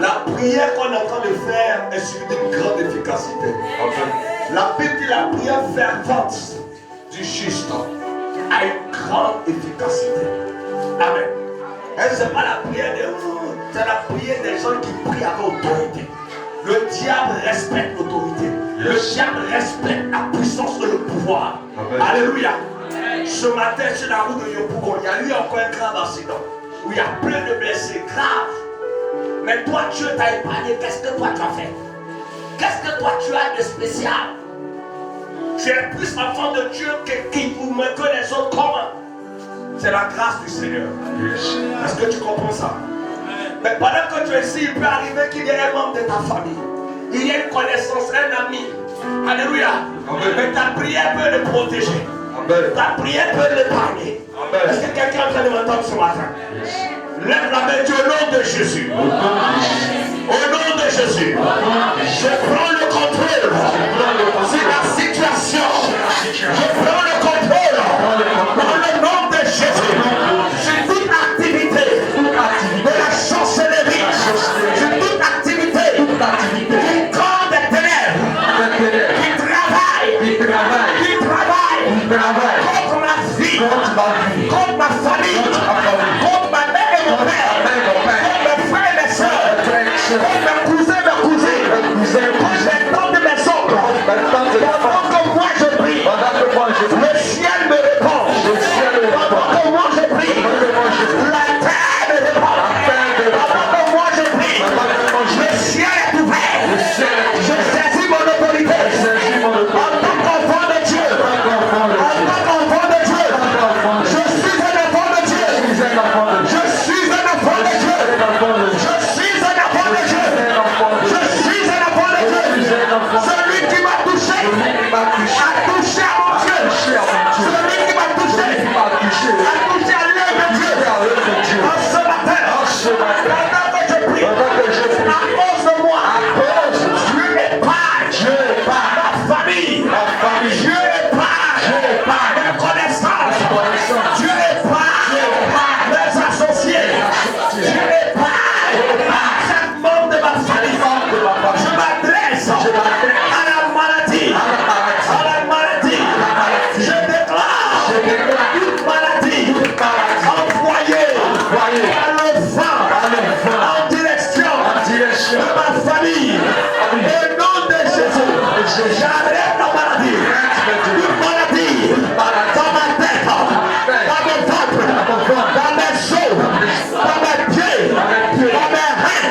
La prière qu'on est en train de faire est suivie d'une grande efficacité. La Bible dit la prière fervente du juste a une grande efficacité. Amen. Et ce n'est pas la prière des gens, c'est la prière des gens qui prient avec autorité. Le diable respecte l'autorité. Le diable respecte la puissance et le pouvoir. Amen. Alléluia. Ce matin, sur la route de Yopougon, il y a eu encore un grave accident où il y a plein de blessés graves. Mais toi, Dieu t'a épargné. Qu'est-ce que toi tu as fait? Qu'est-ce que toi tu as de spécial? Tu es plus enfant de Dieu que qui ou moins que les autres. Comment? C'est la grâce du Seigneur. Est-ce que tu comprends ça? Mais pendant que tu es ici, il peut arriver qu'il y ait un membre de ta famille. Il y a une connaissance, un ami. Alléluia. Mais ta prière peut le protéger. Ta prière peut l'épargner. Est-ce que quelqu'un est en train de m'entendre ce matin? Lève la main, Dieu, au nom de Jésus. Au nom de Jésus. Je prends le contrôle sur la situation. Je prends le contrôle dans le nom de Jésus. Sur toute activité de la sorcellerie. Sur toute activité du corps des ténèbres qui travaille contre ma vie, contre ma famille, contre ma mère et mon père, contre mes frères et mes soeurs, contre mes cousins et mes cousines, contre mes tantes et mes oncles. Pendant que moi je prie, le ciel me répond. Pendant que moi je prie, la terre me répond. Pendant que moi je prie, le ciel est ouvert. Je saisis mon autorité. En tant qu'enfant de Dieu, je suis un enfant de Dieu. Je suis un enfant de Dieu. Je suis un enfant de Dieu. Je suis un enfant de Dieu. Celui qui m'a touché a touché à mon Dieu. Celui qui m'a touché a touché à l'œuvre de Dieu. En ce matin, pendant que je prie, à cause de moi, Dieu épargne ma famille. Dieu épargne mes connaissances. Dieu épargne mes associés. Dieu épargne chaque membre de ma famille. Je m'adresse à la maladie. À la maladie. Je déclare toute maladie envoyée par le vent en direction de ma famille. Au nom de Jésus, j'arrête la maladie. Une maladie dans ma tête, dans mon ventre, dans mes os, dans mes pieds, dans mes reins.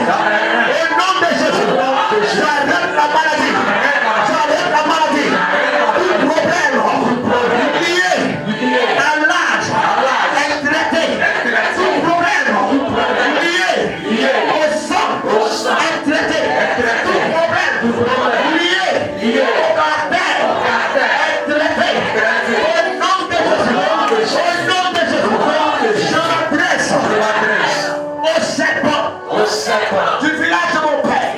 Au nom de Jésus, j'arrête la maladie. J'arrête la maladie. Tout problème lié à l'âge est traité. Tout problème lié au sang est traité. Tout problème lié au caractère est traité. Au nom de Jésus, je m'adresse au serpent du village de mon père.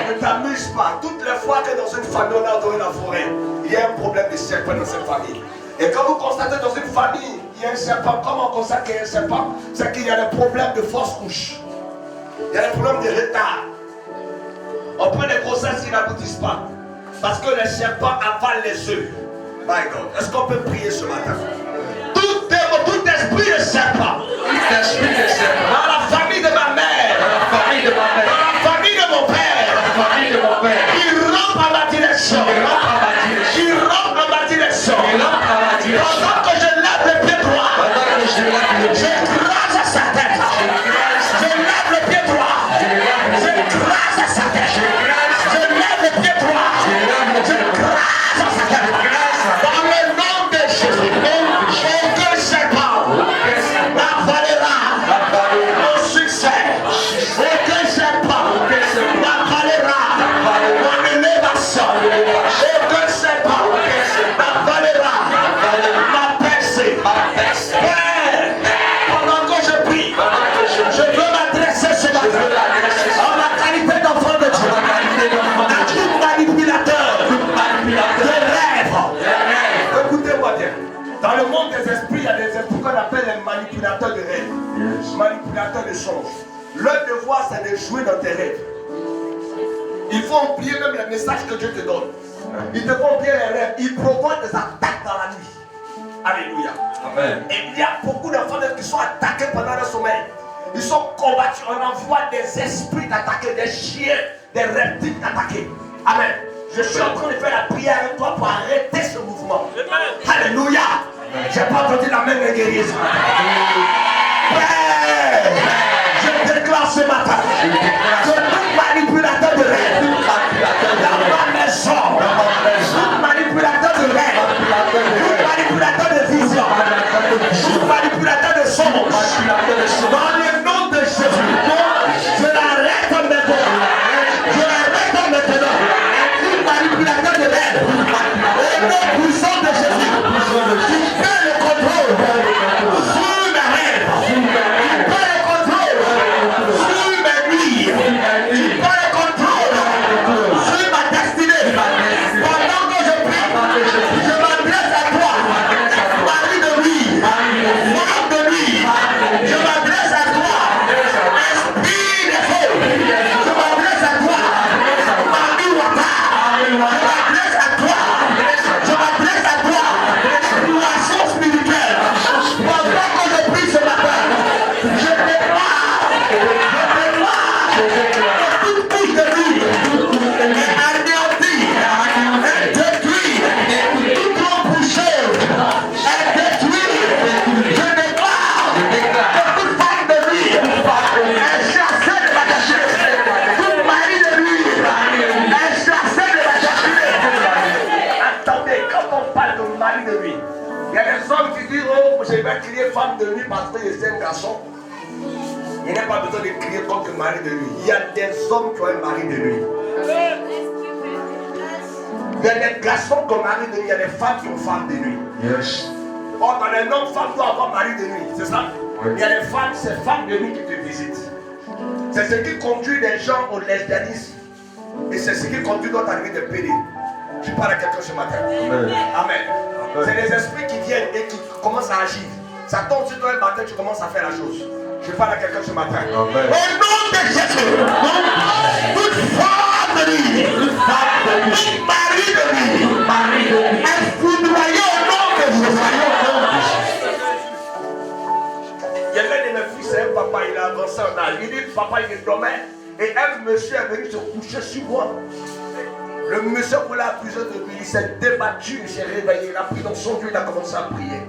Ne t'amuse pas. Toutes les fois que dans une famille on a adoré la forêt, il y a un problème de serpent dans cette famille. Et quand vous constatez dans une famille, il y a un serpent, comment on constate qu'il y a un serpent? C'est qu'il y a des problèmes de fausse couche. Il y a des problèmes de retard. On prend des grossesses qui n'aboutissent pas. Parce que les serpents avalent les œufs. My God, est-ce qu'on peut prier ce matin? Tout esprit de serpent. Dans la famille de ma mère. Dans la famille de mon père. Il rentre à ma direction. Il rentre à ma direction. Pendant que je lève le pied droit, j'écrase sa tête. Je lève le pied droit. J'écrase sa tête. Je lève le pied droit. J'écrase sa tête. Dans le nom de Jésus, aucun serpent n'avalera mon succès. Aucun serpent n'avalera mon élévation. Aucun serpent n'avalera ma percée. Père, pendant que je prie, je veux m'adresser ce matin en ma qualité d'enfant de Dieu à tout manipulateur de rêve. Écoutez-moi bien. Dans le monde des esprits, il y a des esprits qu'on appelle les manipulateurs de rêve, manipulateurs de songes. Leur devoir, c'est de jouer dans tes rêves. Il faut oublier même les messages que Dieu te donne. Ils te font oublier les rêves. Ils provoquent des attaques dans la nuit. Alléluia. Amen. Et il y a beaucoup d'enfants qui sont attaqués pendant le sommeil. Ils sont combattus. On envoie des esprits d'attaquer, des chiens, des reptiles d'attaquer. Amen. Je suis en train de faire la prière avec toi pour arrêter ce mouvement. Amen. Alléluia. J'ai pas entendu la main de guérison. Père, je déclare ce matin que tout manipulateur de rêve dans ma maison, tout manipulateur de rêve, tout manipulateur de vision, tout manipulateur de son, dans le nom de Jésus, je l'arrête maintenant. Je l'arrête maintenant. Tout manipulateur de rêve, au nom puissant de Jésus, tu fais le contrôle sur ma rêve, tu fais le contrôle sur ma nuit, tu fais le contrôle sur ma destinée. Pendant que je prie, je m'adresse à toi, mari de nuit, femme de nuit, je m'adresse à toi, esprit des faux, je m'adresse à toi, mari Wata, je m'adresse à toi, je m'adresse à toi, poisson spirituel. Pendant que je prie ce matin, je déclare que toute couche de nuit est anéantie, est détruite, toute embouchure est détruite. Je déclare que toute femme de nuit est chassée de ma destinée. Tout mari de nuit est chassé de ma destinée. Attendez, quand on parle de mari de nuit, il y a des hommes qui disent oh, je vais crier femme de nuit parce que je suis un garçon. Il n'y a pas besoin de crier contre mari de nuit. Il y a des hommes qui ont un mari de nuit. Il y a des garçons qui ont mari de nuit. Il y a des femmes qui ont femme de nuit. Yes. Or, dans les noms, femme doit avoir mari de nuit. C'est ça? Oui. Il y a des femmes, c'est femmes de nuit qui te visitent. C'est ce qui conduit les gens au lesbianisme. Et c'est ce qui conduit d'autres à arriver de pédés. Je parle à quelqu'un ce matin. Amen. Amen. C'est les esprits qui viennent et qui commencent à agir. Ça tombe sur toi un matin, tu commences à faire la chose. Je parle à quelqu'un ce matin. Amen. Au nom de Jésus, toute femme de nuit, tout mari de nuit, est foudroyé au nom de Jésus. Il y a l'un de mes fils, c'est un papa, il a avancé en âge. Il dit, papa, il dormait. Et un monsieur est venu se coucher sur moi. Le monsieur voulait accuser de lui, il s'est débattu, il s'est réveillé, il a pris dans son Dieu, il a commencé à prier.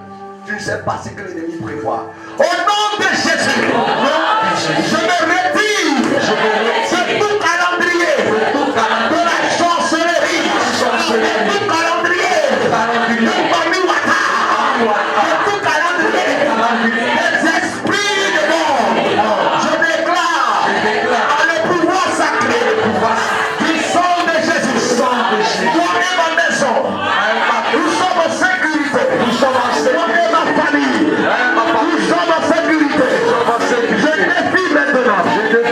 Tu ne sais pas ce que l'ennemi prévoit. Au nom de Jésus, je me retire de tout calendrier de la sorcellerie, de tout calendrier de Mami Wata, de tout calendrier des esprits de mort. Je déclare par le pouvoir sacré du sang de Jésus, toi et ma maison, nous sommes en sécurité. Toi et ma famille, nous sommes en sécurité. Je défie maintenant. Les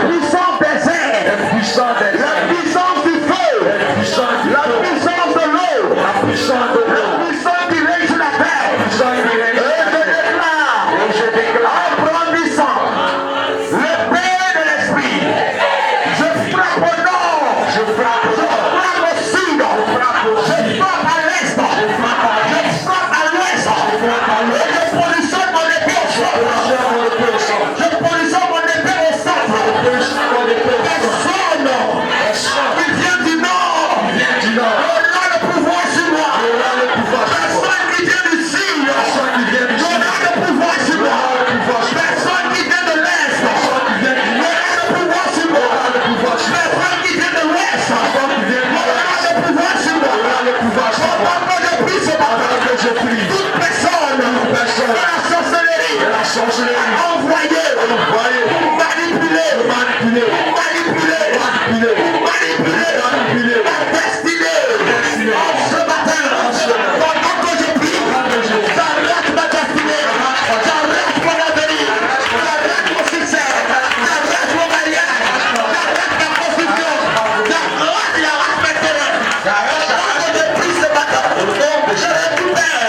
puissants des airs, la puissance du feu, la puissance de l'eau, la puissance qui règne sur la terre. Et je déclare, en brandissant l'épée de l'esprit, je frappe au nord, je frappe au sud, je frappe à l'est, je frappe à l'ouest, et je positionne mon épée au centre. Je positionne mon épée au centre. Personne qui vient du nord aura le pouvoir sur moi. Personne qui vient du sud aura le pouvoir sur moi. Personne qui vient de l'est aura le pouvoir sur moi. Personne qui vient de l'ouest aura le pouvoir sur moi. Pendant que je prie ce matin, toute personne de la sorcellerie envoyée pour manipuler la destinée. Ce matin, pendant que je prie, j'arrête ma destinée, j'arrête mon avenir, j'arrête mon succès, j'arrête mon mariage, j'arrête ma construction, j'arrête la race maintenant. Pendant que je prie ce matin, je récupère.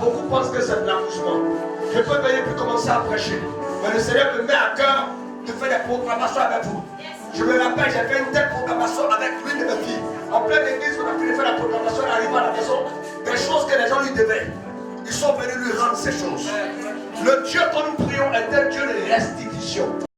beaucoup pensent que c'est de l'accouchement. Je peux venir puis commencer à prêcher. Mais le Seigneur me met à cœur de faire des proclamations avec vous. Je me rappelle, j'ai fait une telle proclamation avec l'une de mes filles. En pleine église, on a pu faire la proclamation, elle arrive à la maison. Des choses que les gens lui devaient. Ils sont venus lui rendre ces choses. Le Dieu dont nous prions est un Dieu de restitution.